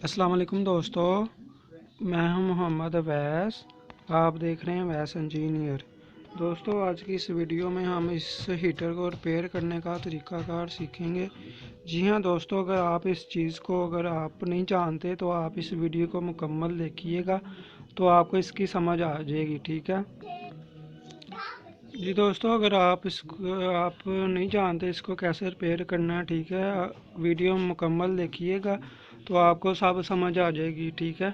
अस्सलाम वालेकुम दोस्तों, मैं हूं मोहम्मद अवैस। आप देख रहे हैं अवैस इंजीनियर। दोस्तों, आज की इस वीडियो में हम इस हीटर को रिपेयर करने का तरीक़ाकार सीखेंगे। जी हाँ दोस्तों, अगर आप नहीं जानते तो आप इस वीडियो को मुकम्मल देखिएगा तो आपको इसकी समझ आ जाएगी। ठीक है जी दोस्तों, अगर आप नहीं जानते इसको कैसे रिपेयर करना है, ठीक है, वीडियो मुकम्मल देखिएगा तो आपको सब समझ आ जाएगी। ठीक है,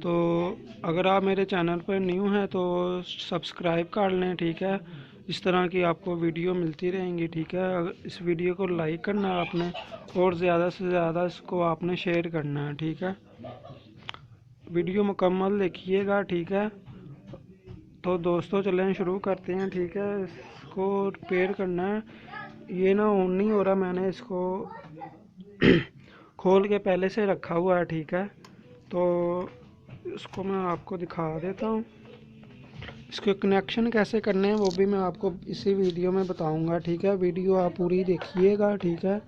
तो अगर आप मेरे चैनल पर न्यू हैं तो सब्सक्राइब कर लें। ठीक है, इस तरह की आपको वीडियो मिलती रहेंगी। ठीक है, इस वीडियो को लाइक करना है आपने और ज़्यादा से ज़्यादा इसको आपने शेयर करना है। ठीक है, वीडियो मुकम्मल देखिएगा। ठीक है, तो दोस्तों चलें शुरू करते हैं। ठीक है, इसको रिपेयर करना है। ये ना ऑन नहीं हो रहा, मैंने इसको खोल के पहले से रखा हुआ है। ठीक है, तो इसको मैं आपको दिखा देता हूँ। इसके कनेक्शन कैसे करने हैं वो भी मैं आपको इसी वीडियो में बताऊंगा। ठीक है, वीडियो आप पूरी देखिएगा। ठीक है,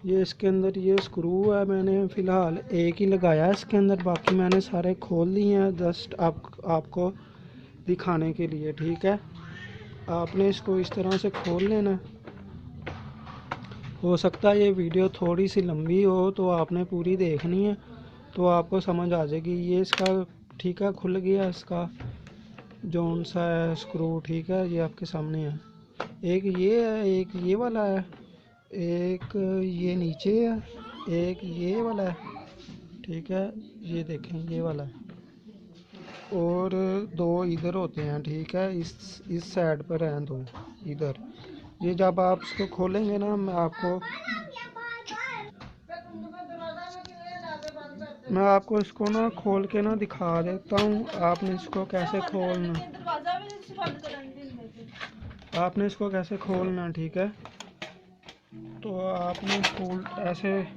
ये इसके अंदर ये स्क्रू है, मैंने फ़िलहाल एक ही लगाया है इसके अंदर, बाकी मैंने सारे खोल लिए हैं जस्ट आपको दिखाने के लिए। ठीक है, आपने इसको इस तरह से खोल लेना। हो सकता है ये वीडियो थोड़ी सी लंबी हो तो आपने पूरी देखनी है तो आपको समझ आ जाएगी। ये इसका ठीक है खुल गया, इसका जौन सा है स्क्रू। ठीक है, ये आपके सामने है। एक ये है, एक ये वाला है, एक ये नीचे है, एक ये वाला है। ठीक है, ये देखें ये वाला है, और दो इधर होते हैं। ठीक है, इस साइड पर हैं दो इधर। ये जब आप इसको खोलेंगे ना, मैं आपको इसको ना खोल के ना दिखा देता हूँ। आपने इसको कैसे खोलना। ठीक है, तो आपने इसको ऐसे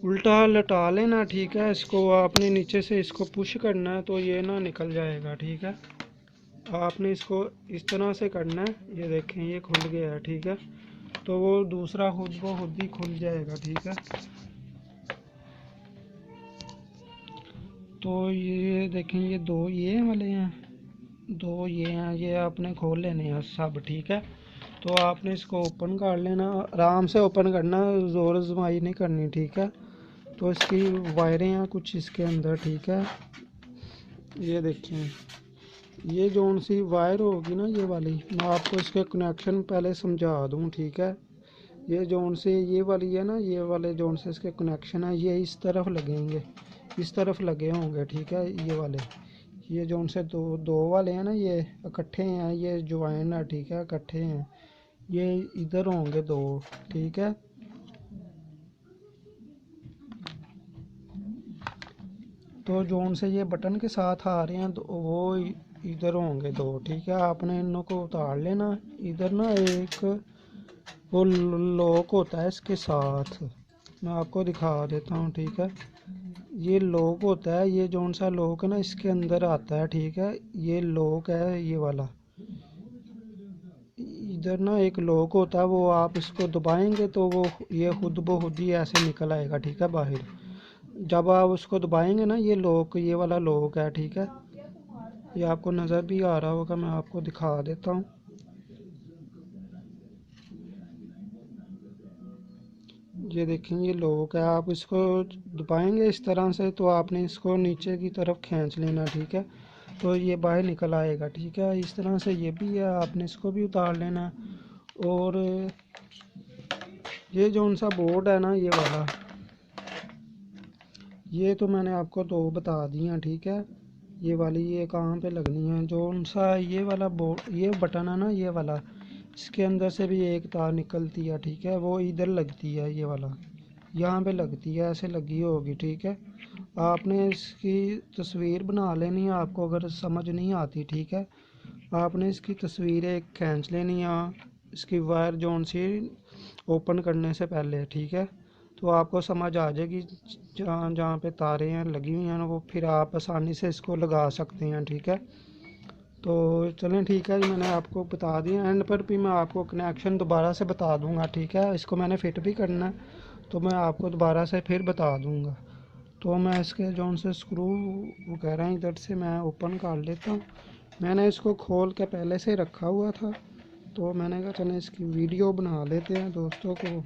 उल्टा लटा लेना। ठीक है, इसको आपने नीचे से इसको पुश करना है तो ये ना निकल जाएगा। ठीक है, आपने इसको इस तरह से करना है। ये देखें ये खुल गया है। ठीक है, तो वो दूसरा खुद ब खुद ही खुल जाएगा। ठीक है, तो ये देखें ये दो ये वाले हैं, दो ये हैं, ये आपने खोल लेने हैं सब। ठीक है, तो आपने इसको ओपन कर लेना, आराम से ओपन करना, ज़ोर आजमाई नहीं करनी। ठीक है, तो इसकी वायरें हैं कुछ इसके अंदर। ठीक है, ये देखें ये जौन सी वायर होगी ना ये वाली, मैं आपको इसके कनेक्शन पहले समझा दूँ। ठीक है, ये जौन से ये वाली है ना, ये वाले जौन से इसके कनेक्शन है ये इस तरफ लगेंगे, इस तरफ लगे होंगे। ठीक है, ये वाले ये जौन से दो दो वाले हैं ना, ये इकट्ठे हैं, ये ज्वाइन है। ठीक है, इकट्ठे हैं, ये इधर होंगे दो। ठीक है, तो जौन से ये बटन के साथ आ रहे हैं तो वो इधर होंगे दो। ठीक है, आपने इन को उतार लेना। इधर ना एक वो लॉक होता है इसके साथ, मैं आपको दिखा देता हूँ। ठीक है, ये लॉक होता है, ये जौन सा लॉक है ना इसके अंदर आता है। ठीक है, ये लॉक है ये वाला, इधर ना एक लॉक होता है, वो आप इसको दबाएंगे तो वो ये खुद ब खुद ही ऐसे निकल आएगा। ठीक है, बाहर जब आप उसको दबाएंगे ना, ये लॉक ये वाला लॉक है। ठीक है, ये आपको नज़र भी आ रहा होगा, मैं आपको दिखा देता हूँ। ये देखें ये लॉक है, आप इसको दबाएंगे इस तरह से तो आपने इसको नीचे की तरफ खींच लेना। ठीक है, तो ये बाहर निकल आएगा। ठीक है, इस तरह से ये भी है, आपने इसको भी उतार लेना। और ये जौन सा बोर्ड है ना ये वाला, ये तो मैंने आपको दो बता दी हैं। ठीक है, ये वाली ये कहाँ पे लगनी है, जौन सा ये वाला बोर्ड ये बटन है ना ये वाला, इसके अंदर से भी एक तार निकलती है। ठीक है, वो इधर लगती है, ये वाला यहाँ पे लगती है, ऐसे लगी होगी। ठीक है, आपने इसकी तस्वीर बना लेनी है आपको अगर समझ नहीं आती। ठीक है, आपने इसकी तस्वीर एक खींच लेनी है इसकी वायर जौन सी ओपन करने से पहले। ठीक है, तो आपको समझ आ जाएगी जहाँ जहाँ पे तारें हैं लगी हुई हैं वो फिर आप आसानी से इसको लगा सकते हैं। ठीक है, तो चलें ठीक है, मैंने आपको बता दिया। एंड पर भी मैं आपको कनेक्शन दोबारा से बता दूंगा। ठीक है, इसको मैंने फिट भी करना है तो मैं आपको दोबारा से फिर बता दूंगा। तो मैं इसके जौन से स्क्रू वगैरह इधर से मैं ओपन कर लेता हूँ। मैंने इसको खोल के पहले से रखा हुआ था, तो मैंने कहा चलें इसकी वीडियो बना लेते हैं, दोस्तों को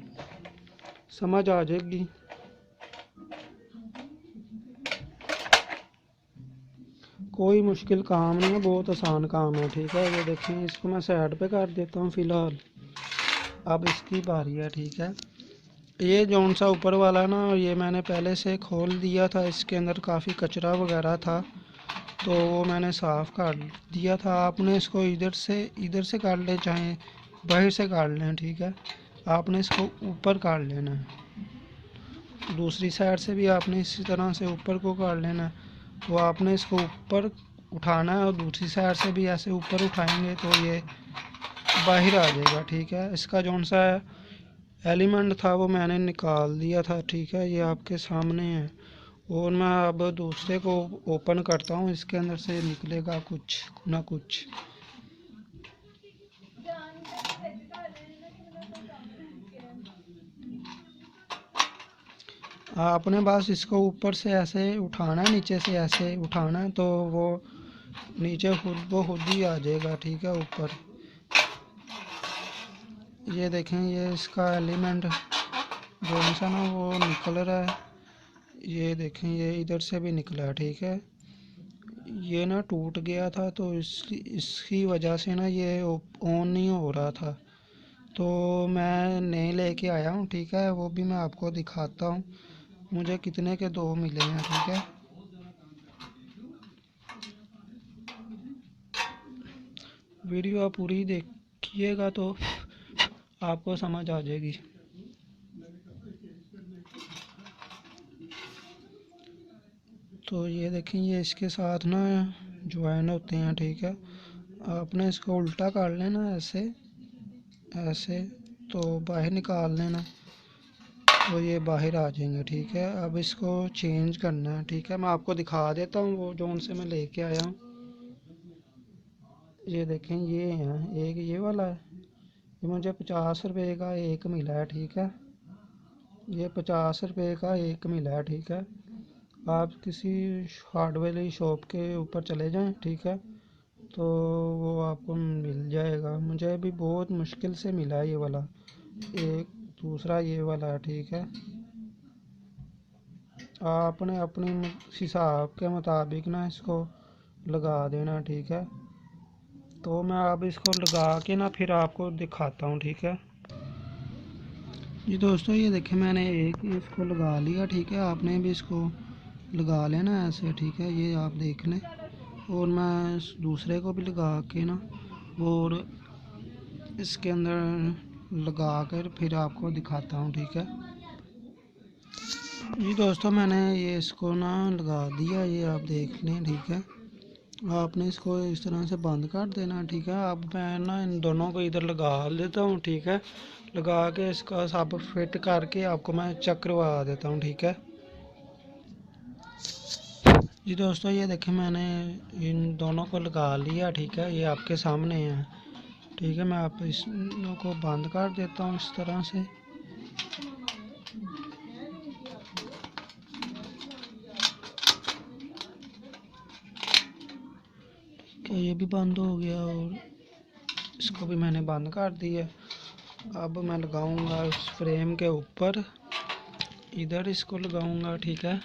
समझ आ जाएगी। कोई मुश्किल काम नहीं है, बहुत आसान काम है, ठीक है। ये देखिए, इसको मैं साइड पे कर देता हूँ फ़िलहाल। अब इसकी बारी है, ठीक है। ये जौन सा ऊपर वाला ना, ये मैंने पहले से खोल दिया था, इसके अंदर काफ़ी कचरा वगैरह था, तो वो मैंने साफ़ कर दिया था। आपने इसको इधर से काट लें, चाहे बाहर से काट लें, ठीक है। आपने इसको ऊपर काट लेना है, दूसरी साइड से भी आपने इसी तरह से ऊपर को काट लेना है। तो आपने इसको ऊपर उठाना है और दूसरी साइड से भी ऐसे ऊपर उठाएंगे तो ये बाहर आ जाएगा, ठीक है। इसका जौन सा एलिमेंट था वो मैंने निकाल दिया था, ठीक है। ये आपके सामने है। और मैं अब दूसरे को ओपन करता हूँ, इसके अंदर से निकलेगा कुछ ना कुछ। आपने बस इसको ऊपर से ऐसे उठाना है, नीचे से ऐसे उठाना है, तो वो नीचे खुद ही आ जाएगा, ठीक है, ऊपर। ये देखें, ये इसका एलिमेंट जो सा ना वो निकल रहा है। ये देखें, ये इधर से भी निकला है, ठीक है। ये ना टूट गया था, तो इसकी वजह से ना ये ऑन नहीं हो रहा था, तो मैं नए लेके आया हूँ, ठीक है। वो भी मैं आपको दिखाता हूँ, मुझे कितने के दो मिले हैं, ठीक है। वीडियो आप पूरी देखिएगा तो आपको समझ आ जाएगी। तो ये देखें, ये इसके साथ ना ज्वाइन होते हैं, ठीक है। आपने इसको उल्टा कर लेना, ऐसे ऐसे, तो बाहर निकाल लेना, तो ये बाहर आ जाएंगे, ठीक है। अब इसको चेंज करना है, ठीक है। मैं आपको दिखा देता हूँ वो जोन से मैं लेके आया हूँ। ये देखें, ये है एक, ये वाला है, ये मुझे 50 रुपये का एक मिला है, ठीक है। ये 50 रुपये का एक मिला है, ठीक है। आप किसी हार्डवेयर की शॉप के ऊपर चले जाएं, ठीक है, तो वो आपको मिल जाएगा। मुझे भी बहुत मुश्किल से मिला है ये वाला एक, दूसरा ये वाला है, ठीक है। आपने अपने हिसाब के मुताबिक ना इसको लगा देना, ठीक है। तो मैं अब इसको लगा के ना फिर आपको दिखाता हूँ, ठीक है जी। दोस्तों, ये देखें, मैंने एक इसको लगा लिया, ठीक है। आपने भी इसको लगा लेना ऐसे, ठीक है। ये आप देख लें, और मैं दूसरे को भी लगा के ना और इसके अंदर लगा कर फिर आपको दिखाता हूँ, ठीक है जी। दोस्तों, मैंने ये इसको ना लगा दिया, ये आप देख लें, ठीक है। आपने इसको इस तरह से बंद कर देना, ठीक है। अब मैं ना इन दोनों को इधर लगा देता हूँ, ठीक है। लगा के इसका सब फिट करके आपको मैं चेक करवा देता हूँ, ठीक है जी। दोस्तों, ये देखें, मैंने इन दोनों को लगा लिया, ठीक है। ये आपके सामने है, ठीक है। मैं आप इसको को बंद कर देता हूँ इस तरह से। तो ये भी बंद हो गया और इसको भी मैंने बंद कर दिया। अब मैं लगाऊंगा उस फ्रेम के ऊपर, इधर इसको लगाऊंगा, ठीक है।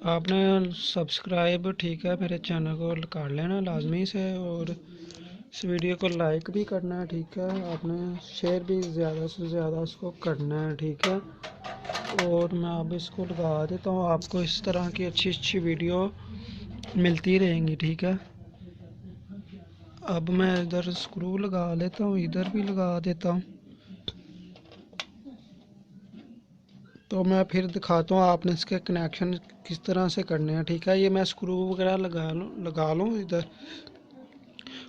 आपने सब्सक्राइब, ठीक है, मेरे चैनल को कर लेना लाजमी से, और इस वीडियो को लाइक भी करना है, ठीक है। आपने शेयर भी ज़्यादा से ज़्यादा इसको करना है, ठीक है। और मैं अब इसको लगा देता हूँ, आपको इस तरह की अच्छी अच्छी वीडियो मिलती रहेंगी, ठीक है। अब मैं इधर स्क्रू लगा लेता हूँ, इधर भी लगा देता हूँ, तो मैं फिर दिखाता हूँ आपने इसके कनेक्शन किस तरह से करने हैं, ठीक है। ये मैं स्क्रू वगैरह लगा लूँ इधर,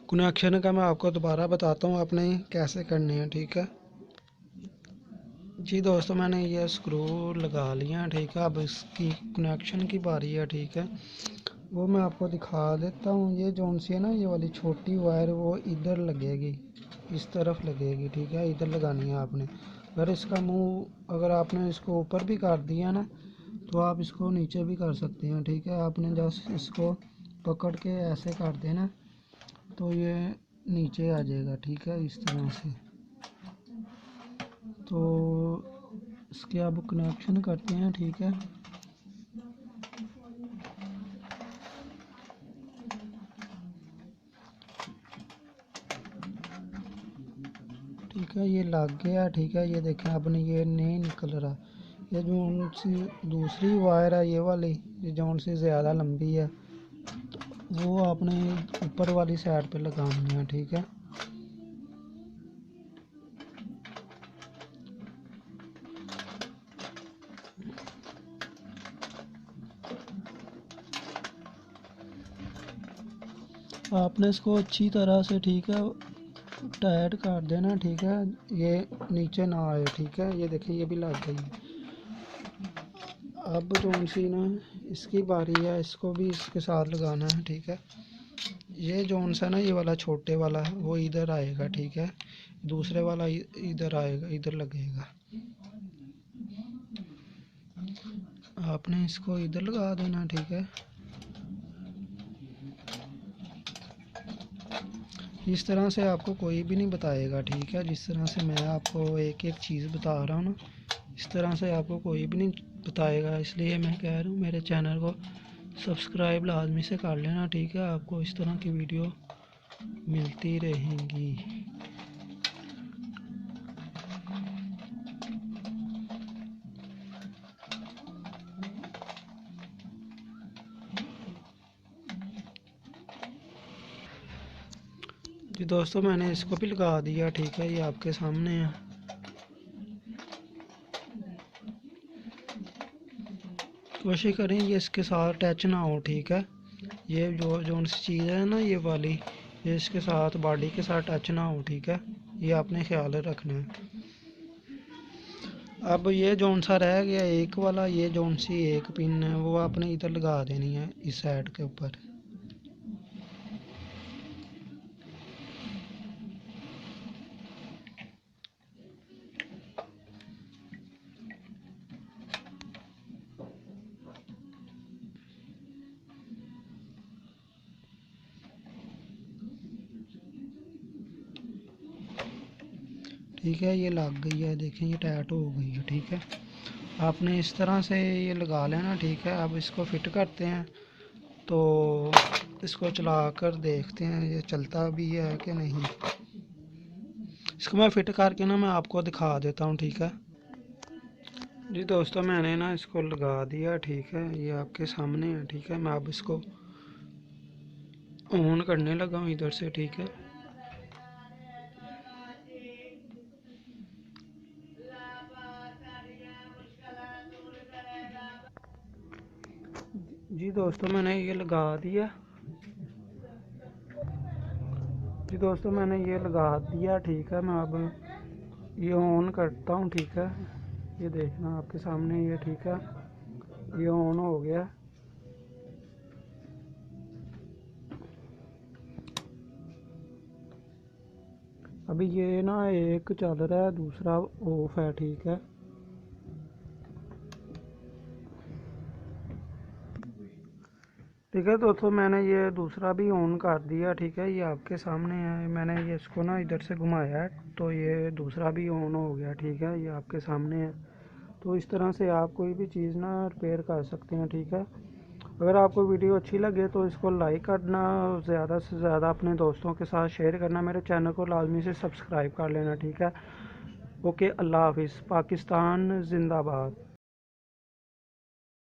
कनेक्शन का मैं आपको दोबारा बताता हूँ आपने कैसे करने हैं, ठीक है जी। दोस्तों, मैंने ये स्क्रू लगा लिया, ठीक है। अब इसकी कनेक्शन की बारी है, ठीक है। वो मैं आपको दिखा देता हूँ। ये जोन सी है ना, ये वाली छोटी वायर वो इधर लगेगी, इस तरफ लगेगी, ठीक है, इधर लगानी है आपने। अगर इसका मुंह अगर आपने इसको ऊपर भी कर दिया ना तो आप इसको नीचे भी कर सकते हैं, ठीक है। आपने जस्ट इसको पकड़ के ऐसे कर देना तो ये नीचे आ जाएगा, ठीक है, इस तरह से। तो इसके अब कनेक्शन करते हैं, ठीक है। ठीक है, ये लग गया, ठीक है। ये देखें आपने, ये नहीं निकल रहा। ये जो सी दूसरी वायर है, ये वाली, ये जो सी ज़्यादा लंबी है, वो आपने ऊपर वाली साइड पे लगानी है, ठीक है। आपने इसको अच्छी तरह से, ठीक है, टाइट कर देना, ठीक है, ये नीचे ना आए, ठीक है। ये देखिए ये भी लग गई। अब जो सी ना इसकी बारी है, इसको भी इसके साथ लगाना है, ठीक है। ये जोन सा ना, ये वाला छोटे वाला वो इधर आएगा, ठीक है। दूसरे वाला इधर आएगा, इधर लगेगा। आपने इसको इधर लगा देना, ठीक है। इस तरह से आपको कोई भी नहीं बताएगा, ठीक है। जिस तरह से मैं आपको एक एक चीज़ बता रहा हूँ ना, इस तरह से आपको कोई भी नहीं बताएगा। इसलिए मैं कह रहा हूँ मेरे चैनल को सब्सक्राइब लाजमी से कर लेना, ठीक है। आपको इस तरह की वीडियो मिलती रहेंगी। जी दोस्तों, मैंने इसको भी लगा दिया, ठीक है। ये आपके सामने है। कोशिश करें ये इसके साथ टच ना हो, ठीक है। ये जो सी चीज़ है ना, ये वाली, ये इसके साथ बॉडी के साथ टच ना हो, ठीक है। ये आपने ख्याल रखना है। अब ये जोन सा रह गया एक वाला, ये जोन सी एक पिन है वो आपने इधर लगा देनी है, इस साइड के ऊपर। ठीक है, ये लग गई है, देखें ये टाइट हो गई है, ठीक है। आपने इस तरह से ये लगा लेना, ठीक है। अब इसको फिट करते हैं, तो इसको चला कर देखते हैं ये चलता भी है कि नहीं। इसको मैं फिट करके ना मैं आपको दिखा देता हूँ, ठीक है। जी दोस्तों, मैंने ना इसको लगा दिया, ठीक है। ये आपके सामने है, ठीक है। मैं अब इसको ऑन करने लगा हूँ इधर से, ठीक है। जी दोस्तों, मैंने ये लगा दिया। जी दोस्तों, मैंने ये लगा दिया, ठीक है। मैं अब ये ऑन करता हूँ, ठीक है। ये देखना आपके सामने ये, ठीक है, ये ऑन हो गया। अभी ये ना एक चल रहा है, दूसरा ऑफ है, ठीक है। ठीक है दोस्तों, मैंने ये दूसरा भी ऑन कर दिया, ठीक है। ये आपके सामने है। मैंने ये इसको ना इधर से घुमाया है तो ये दूसरा भी ऑन हो गया, ठीक है। ये आपके सामने है। तो इस तरह से आप कोई भी चीज़ ना रिपेयर कर सकते हैं, ठीक है। अगर आपको वीडियो अच्छी लगे तो इसको लाइक करना, ज़्यादा से ज़्यादा अपने दोस्तों के साथ शेयर करना, मेरे चैनल को लाजमी से सब्सक्राइब कर लेना, ठीक है। ओके, अल्लाह हाफिज़। पाकिस्तान जिंदाबाद।